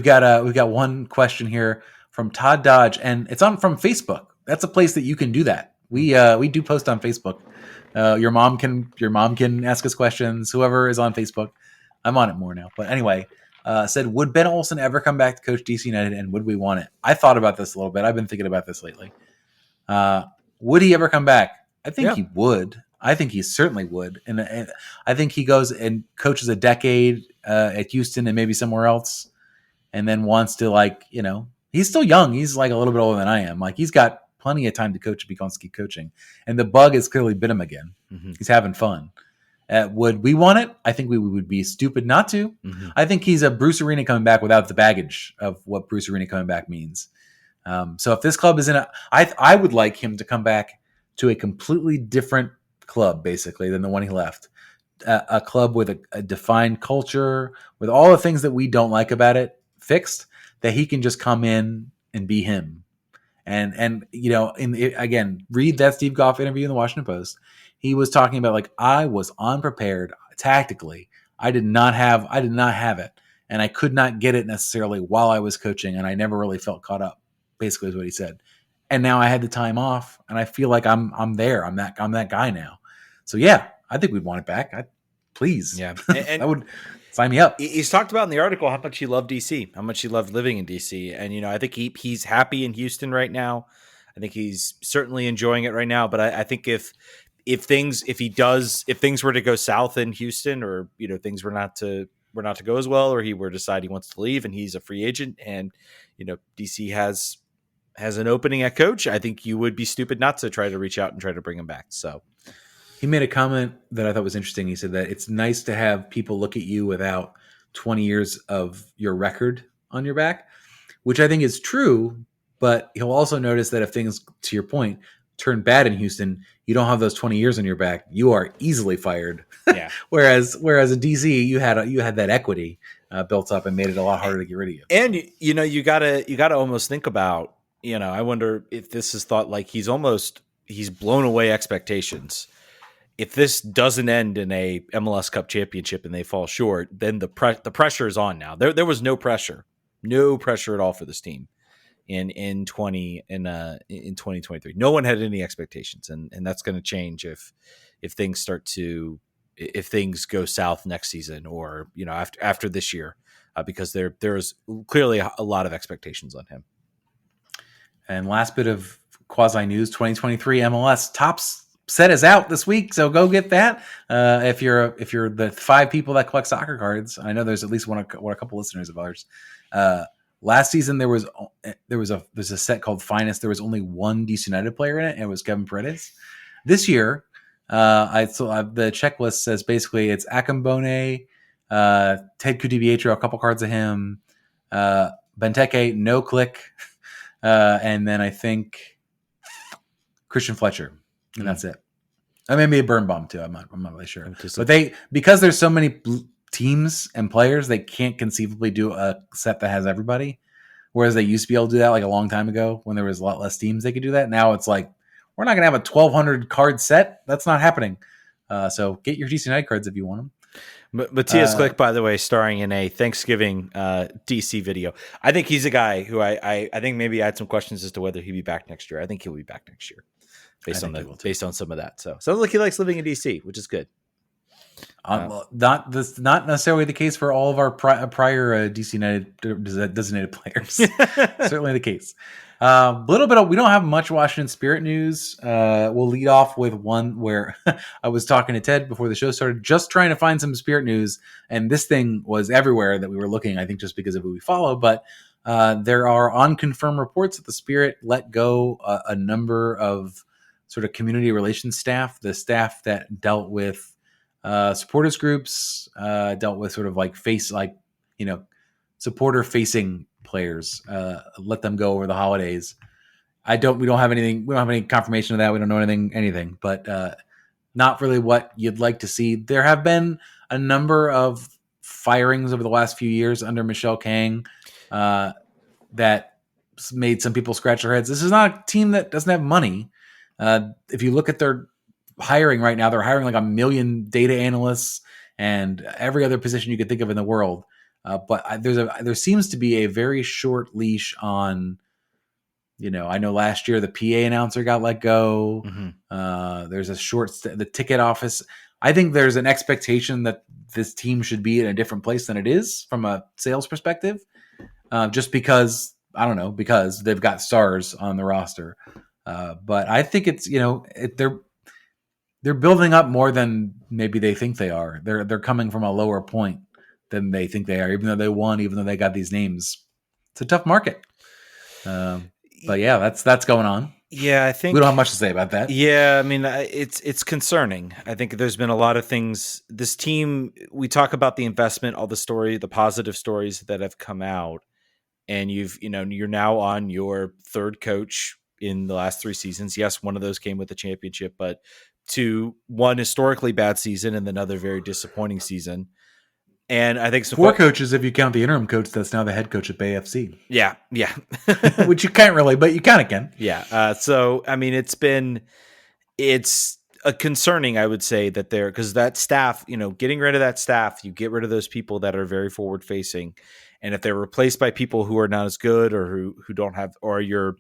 got one question here from Todd Dodge, and it's from Facebook. That's a place that you can do that. We do post on Facebook. Your mom can ask us questions. Whoever is on Facebook, I'm on it more now. But anyway, said, would Ben Olsen ever come back to coach DC United, and would we want it? I thought about this a little bit. I've been thinking about this lately. Would he ever come back? I think he would. I think he certainly would. And I think he goes and coaches a decade at Houston and maybe somewhere else, and then wants to he's still young. He's like a little bit older than I am. Like he's got plenty of time to coach if he wants to keep coaching. And the bug has clearly bit him again. Mm-hmm. He's having fun. Would we want it? I think we would be stupid not to. Mm-hmm. I think he's a Bruce Arena coming back without the baggage of what Bruce Arena coming back means. So if this club is I would like him to come back to a completely different club, basically, than the one he left. A club with a defined culture, with all the things that we don't like about it fixed, that he can just come in and be him. And again, read that Steve Goff interview in the Washington Post. He was talking about I was unprepared tactically. I did not have it, and I could not get it necessarily while I was coaching, and I never really felt caught up. Basically, is what he said. And now I had the time off, and I feel like I'm there. I'm that guy now. So yeah, I think we'd want it back. Please, yeah, and that would sign me up. He's talked about in the article how much he loved DC, how much he loved living in DC, and I think he's happy in Houston right now. I think he's certainly enjoying it right now. But I think if things were to go south in Houston, or things were not to go as well, or he were to decide he wants to leave and he's a free agent, and DC has an opening at coach, I think you would be stupid not to try to reach out and try to bring him back. So he made a comment that I thought was interesting. He said that it's nice to have people look at you without 20 years of your record on your back, which I think is true. But he'll also notice that if things, to your point, turn bad in Houston, you don't have those 20 years on your back. You are easily fired. Yeah. whereas in DC, you had that equity built up and made it a lot harder to get rid of you. And you gotta almost think about, I wonder if this is thought like he's blown away expectations. If this doesn't end in a MLS Cup championship and they fall short, then the pressure is on now. There was no pressure at all for this team. in 2023. No one had any expectations, and that's going to change if things if things go south next season, or after this year, because there's clearly a lot of expectations on him. And last bit of quasi news: 2023 MLS Tops set is out this week, so go get that. If you're the 5 people that collect soccer cards, I know there's at least a couple listeners of ours. Last season there's a set called Finest. There was only one DC United player in it, and it was Kevin Paredes. This year, the checklist says basically it's Akambone, Ted Kudibietro, a couple cards of him, Benteke, no click, and then I think Christian Fletcher, and that's it. I mean, maybe a Birnbaum too. I'm not really sure. But because there's so many teams and players, they can't conceivably do a set that has everybody. Whereas they used to be able to do that like a long time ago when there was a lot less teams, they could do that. Now it's like, we're not going to have a 1,200 card set. That's not happening. So get your DC United cards if you want them. Matthias Glick, by the way, starring in a Thanksgiving DC video. I think he's a guy who I think maybe I had some questions as to whether he'll be back next year. I think he'll be back next year based on some of that. So sounds like he likes living in DC, which is good. Not necessarily the case for all of our prior DC United designated players. Certainly the case. We don't have much Washington Spirit news. We'll lead off with one where I was talking to Ted before the show started, just trying to find some Spirit news, and this thing was everywhere that we were looking, I think just because of who we follow, but there are unconfirmed reports that the Spirit let go a number of sort of community relations staff, the staff that dealt with supporters groups, dealt with sort of like supporter facing players, let them go over the holidays. We don't have anything. We don't have any confirmation of that. We don't know anything, but not really what you'd like to see. There have been a number of firings over the last few years under Michelle Kang that made some people scratch their heads. This is not a team that doesn't have money. If you look at their hiring right now, they're hiring like 1 million data analysts and every other position you could think of in the world. But there seems to be a very short leash on, I know last year the PA announcer got let go. Mm-hmm. There's the ticket office. I think there's an expectation that this team should be in a different place than it is from a sales perspective. Just because, I don't know, because they've got stars on the roster. But I think it's, they're building up more than maybe they think they are. They're coming from a lower point than they think they are, even though they won, even though they got these names. It's a tough market. But yeah, that's going on. Yeah, I think we don't have much to say about that. Yeah, I mean, it's concerning. I think there's been a lot of things. This team, we talk about the investment, all the positive stories that have come out, and you're now on your third coach in the last 3 seasons. Yes, one of those came with the championship, but one historically bad season and another very disappointing season. And I think 4 coaches if you count the interim coach that's now the head coach at Bay FC. Yeah. Which you can't really, but you kind of can. Yeah. So, I mean, it's a concerning, I would say, that because that staff, getting rid of that staff, you get rid of those people that are very forward facing. And if they're replaced by people who are not as good or who don't have, or you're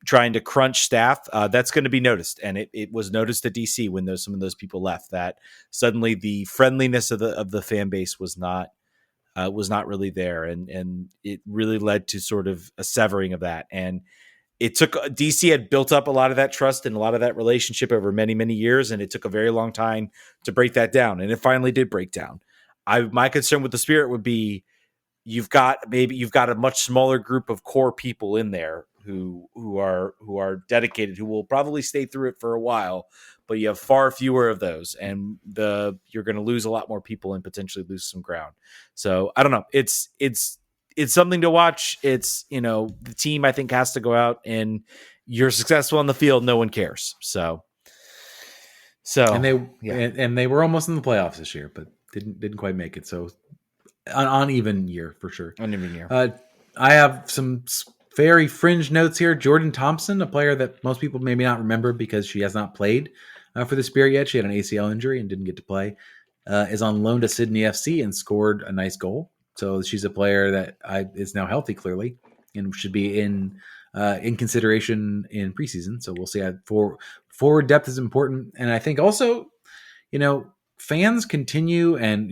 trying to crunch staff, that's going to be noticed. And it was noticed at DC when some of those people left, that suddenly the friendliness of the fan base was not really there. And it really led to sort of a severing of that. And it took, DC had built up a lot of that trust and a lot of that relationship over many, many years. And it took a very long time to break that down. And it finally did break down. My concern with the Spirit would be, you've got a much smaller group of core people in there who are dedicated, who will probably stay through it for a while, but you have far fewer of those, and you're going to lose a lot more people and potentially lose some ground. So I don't know. It's something to watch. It's, the team I think has to go out, and you're successful on the field, no one cares. So and they were almost in the playoffs this year, but didn't quite make it. So an uneven year for sure. Uneven year. I have some very fringe notes here. Jordan Thompson, a player that most people maybe not remember because she has not played for the Spirit yet. She had an ACL injury and didn't get to play. Is on loan to Sydney FC and scored a nice goal. So she's a player that is now healthy, clearly, and should be in in consideration in preseason. So we'll see. Forward depth is important, and I think also, fans continue, and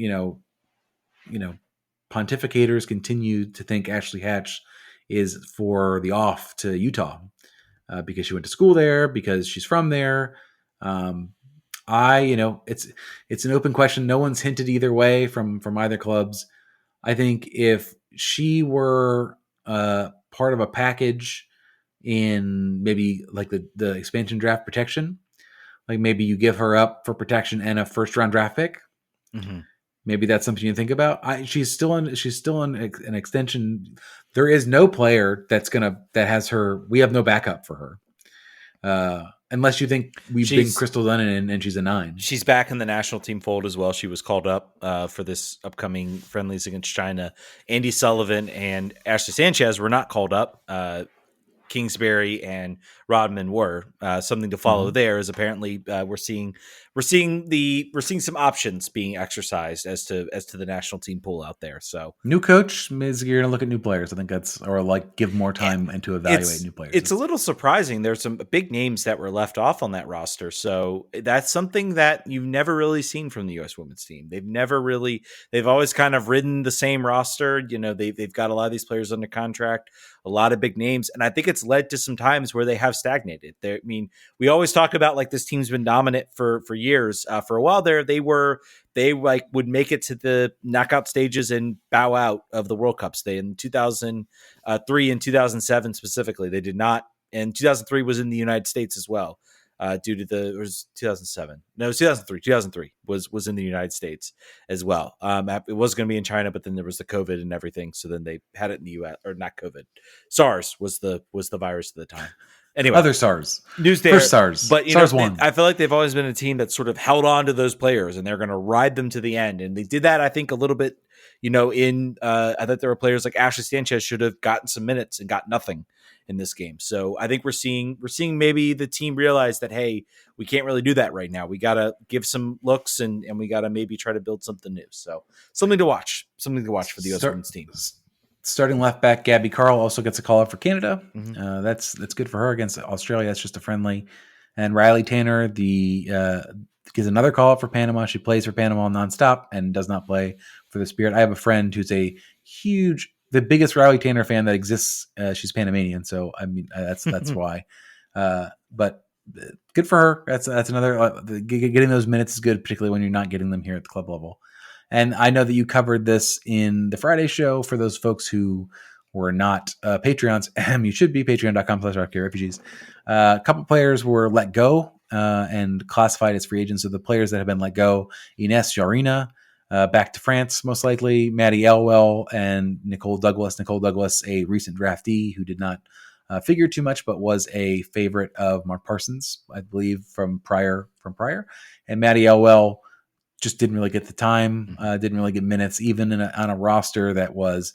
pontificators continue to think Ashley Hatch is for the off to Utah because she went to school there, because she's from there. It's an open question. No one's hinted either way from either clubs. I think if she were part of a package in maybe like the expansion draft protection, like maybe you give her up for protection and a first round draft pick. Mm-hmm. Maybe that's something you think about. She's still in an extension. There is no player that has her. We have no backup for her. Unless you think we bring Crystal Dunn in and she's a 9. She's back in the national team fold as well. She was called up for this upcoming friendlies against China. Andy Sullivan and Ashley Sanchez were not called up. Kingsbury and Rodman were. Something to follow there is apparently we're seeing some options being exercised as to the national team pool out there. So new coach means you're going to look at new players. I think give more time and to evaluate new players. It's a little surprising. There's some big names that were left off on that roster. So that's something that you've never really seen from the U.S. women's team. They've always kind of ridden the same roster. They've got a lot of these players under contract, a lot of big names. And I think it's led to some times where they have stagnated. We always talk about like this team's been dominant for years. For a while there, they would make it to the knockout stages and bow out of the World Cups. They in 2003 and 2007 specifically, they did not. And 2003 was in the United States as well. Due to it was 2007. No, it was 2003. 2003 was in the United States as well. It was going to be in China, but then there was the COVID and everything. So then they had it in the U.S. or not COVID. SARS was the virus at the time. Anyway, other SARS news there. First SARS. But SARS 1. I feel like they've always been a team that sort of held on to those players, and they're going to ride them to the end. And they did that, I think, a little bit. I thought there were players like Ashley Sanchez should have gotten some minutes and got nothing in this game. So I think we're seeing maybe the team realize that, hey, we can't really do that right now. We got to give some looks and we got to maybe try to build something new. So something to watch for the U.S. women's team. Starting left back Gabby Carl also gets a call up for Canada. Mm-hmm. That's good for her against Australia. That's just a friendly. And Riley Tanner gets another call up for Panama. She plays for Panama nonstop and does not play for the Spirit. I have a friend who's the biggest Riley Tanner fan that exists. She's Panamanian, so I mean that's why. But good for her. That's another getting those minutes is good, particularly when you're not getting them here at the club level. And I know that you covered this in the Friday show for those folks who were not Patreons. You should be patreon.com/RFK Refugees. A couple players were let go and classified as free agents. So the players that have been let go: Ines Jarina, back to France, most likely; Maddie Elwell and Nicole Douglas. Nicole Douglas, a recent draftee who did not figure too much, but was a favorite of Mark Parsons, I believe, from prior. And Maddie Elwell just didn't really get the time, didn't really get minutes, even on a roster that was,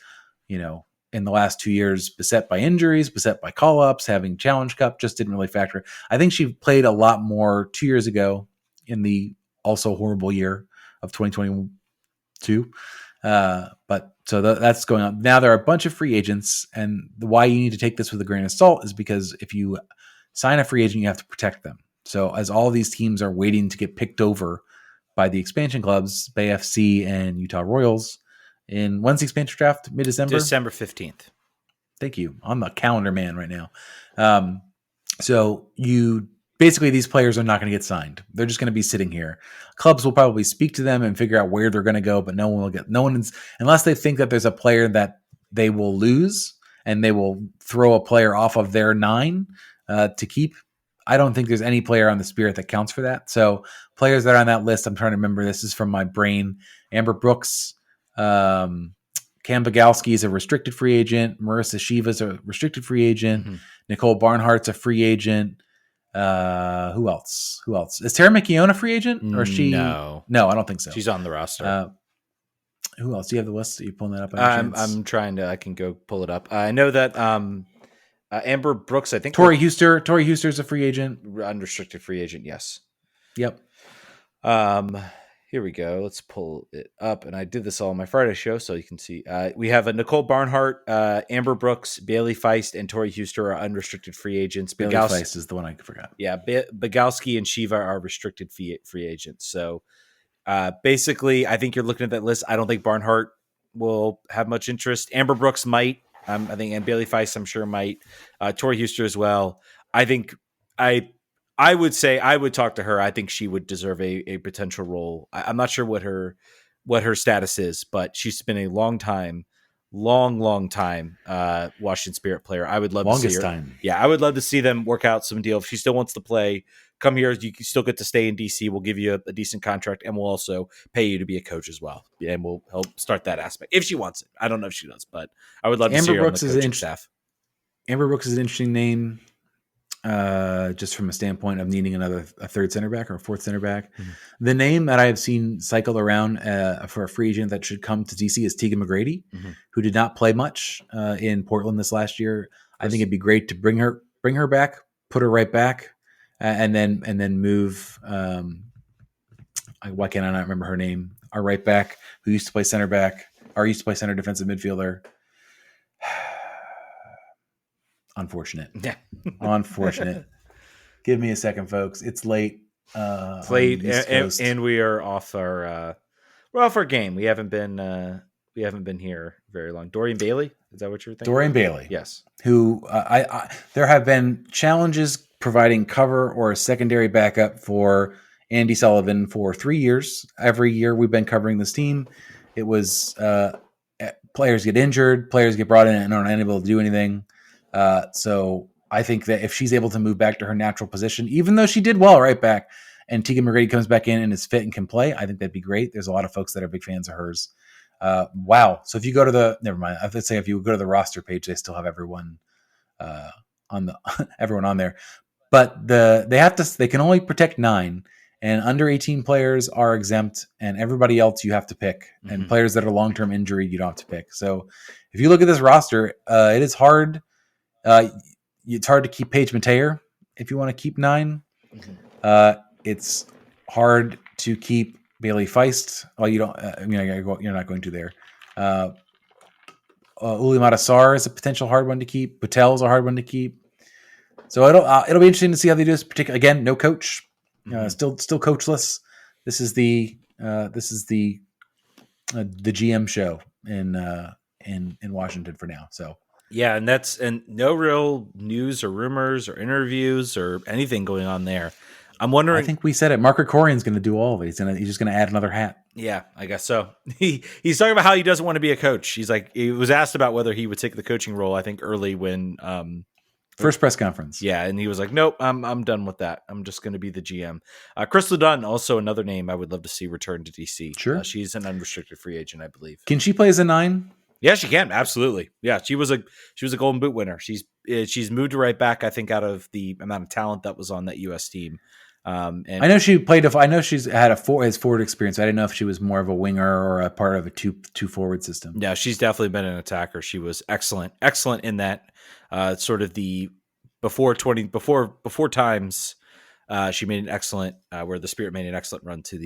in the last 2 years, beset by injuries, beset by call-ups, having Challenge Cup, just didn't really factor. I think she played a lot more 2 years ago in the also horrible year of 2022. But so that's going on. Now there are a bunch of free agents, and why you need to take this with a grain of salt is because if you sign a free agent, you have to protect them. So as all these teams are waiting to get picked over by the expansion clubs, Bay FC and Utah Royals, when's the expansion draft? Mid-December? December 15th. Thank you. I'm a calendar man right now. So basically these players are not going to get signed. They're just going to be sitting here. Clubs will probably speak to them and figure out where they're going to go, but unless they think that there's a player that they will lose and they will throw a player off of their 9 to keep. I don't think there's any player on the Spirit that counts for that. So players that are on that list, I'm trying to remember. This is from my brain. Amber Brooks, Cam Bagalski is a restricted free agent. Marissa Shiva is a restricted free agent. Mm-hmm. Nicole Barnhart's a free agent. Who else? Is Tara McKeown a free agent? Or is she? No, I don't think so. She's on the roster. Who else? Do you have the list? Are you pulling that up? I'm trying to. I can go pull it up. I know that Amber Brooks, I think. Tori Huster's a free agent. Unrestricted free agent, yes. Yep. Here we go. Let's pull it up. And I did this all on my Friday show, so you can see. We have a Nicole Barnhart, Amber Brooks, Bailey Feist, and Tori Huster are unrestricted free agents. Bailey Feist is the one I forgot. Yeah, Bogalski and Shiva are restricted free agents. So basically, I think you're looking at that list. I don't think Barnhart will have much interest. Amber Brooks might. I think, and Bailey Feist, I'm sure, might. Tori Huster as well. I think I would say I would talk to her. I think she would deserve a potential role. I'm not sure what her status is, but she's been a long time Washington Spirit player. I would love to see her. Time. Yeah, I would love to see them work out some deal. If she still wants to play, come here. You can still get to stay in DC. We'll give you a decent contract, and we'll also pay you to be a coach as well. And we'll help start that aspect if she wants it. I don't know if she does, but I would love to see her on the coaching staff. Amber Brooks is an interesting name. Just from a standpoint of needing a third center back or a fourth center back. Mm-hmm. The name that I have seen cycle around for a free agent that should come to DC is Tegan McGrady, who did not play much in Portland this last year. I think it'd be great to bring her back, put her right back, and then move. Why can I not remember her name? Our right back, who used to play center back, or used to play center defensive midfielder. Unfortunate. Yeah. Unfortunate. Give me a second, folks. It's late. It's late, and we are off our game. We haven't been here very long. Dorian Bailey, is that what you're thinking? Dorian Bailey, yes. Who there have been challenges providing cover or a secondary backup for Andy Sullivan for 3 years. Every year we've been covering this team. It was players get injured, players get brought in and aren't able to do anything. So I think that if she's able to move back to her natural position, even though she did well right back, and Tegan McGrady comes back in and is fit and can play, I think that'd be great. There's a lot of folks that are big fans of hers. Wow. So if you go to let's say if you go to the roster page, they still have everyone everyone on there, but they can only protect 9, and under 18 players are exempt, and everybody else you have to pick, and players that are long-term injury you don't have to pick. So if you look at this roster, it is hard. It's hard to keep Paige Mateer if you want to keep 9. It's hard to keep Bailey Feist. Well, you don't. You're not going to there. Uli Madasar is a potential hard one to keep. Patel is a hard one to keep. So it'll be interesting to see how they do this. Particularly, again, no coach. Still coachless. This is the GM show in Washington for now. So. Yeah, and no real news or rumors or interviews or anything going on there. I'm wondering. I think we said it. Mark Krikorian's going to do all of it. He's just going to add another hat. Yeah, I guess so. He's talking about how he doesn't want to be a coach. He was asked about whether he would take the coaching role. I think early when first press conference. Yeah, and he was like, "Nope, I'm done with that. I'm just going to be the GM." Crystal Dunn, also another name I would love to see return to DC. Sure, she's an unrestricted free agent, I believe. Can she play as a 9? Yeah, she can. Absolutely. Yeah, she was a Golden Boot winner. She's moved right back, I think, out of the amount of talent that was on that U.S. team. And I know she played. I know she's had forward experience. I didn't know if she was more of a winger or a part of a two forward system. Yeah, she's definitely been an attacker. She was excellent in that sort of the before times. She made an excellent where the Spirit made an excellent run to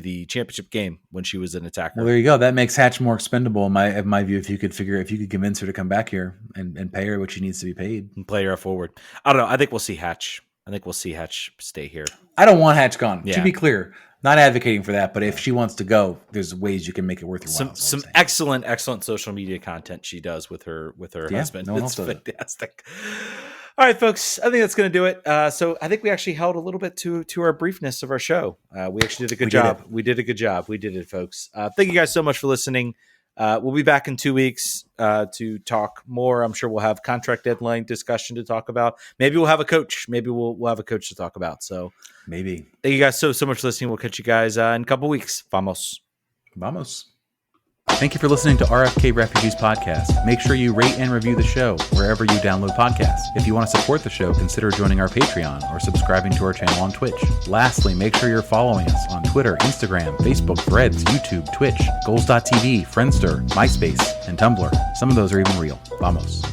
the championship game when she was an attacker. Well, there you go. That makes Hatch more expendable in my view. If you could convince her to come back here and pay her what she needs to be paid and play her forward. I don't know. I think we'll see Hatch. Stay here. I don't want Hatch gone. Yeah. To be clear, not advocating for that, but if she wants to go, there's ways you can make it worth your while. Some excellent social media content she does with her husband. No one it's else does fantastic. All right, folks. I think that's going to do it. So I think we actually held a little bit to our briefness of our show. We actually did a good job. We did a good job. We did it, folks. Thank you guys so much for listening. We'll be back in 2 weeks to talk more. I'm sure we'll have contract deadline discussion to talk about. Maybe we'll have a coach. Maybe we'll have a coach to talk about. So maybe. Thank you guys so much for listening. We'll catch you guys in a couple weeks. Vamos. Thank you for listening to RFK Refugees Podcast. Make sure you rate and review the show wherever you download podcasts. If you want to support the show, consider joining our Patreon or subscribing to our channel on Twitch. Lastly, make sure you're following us on Twitter, Instagram, Facebook, Threads, YouTube, Twitch, Goals.tv, Friendster, MySpace, and Tumblr. Some of those are even real. Vamos.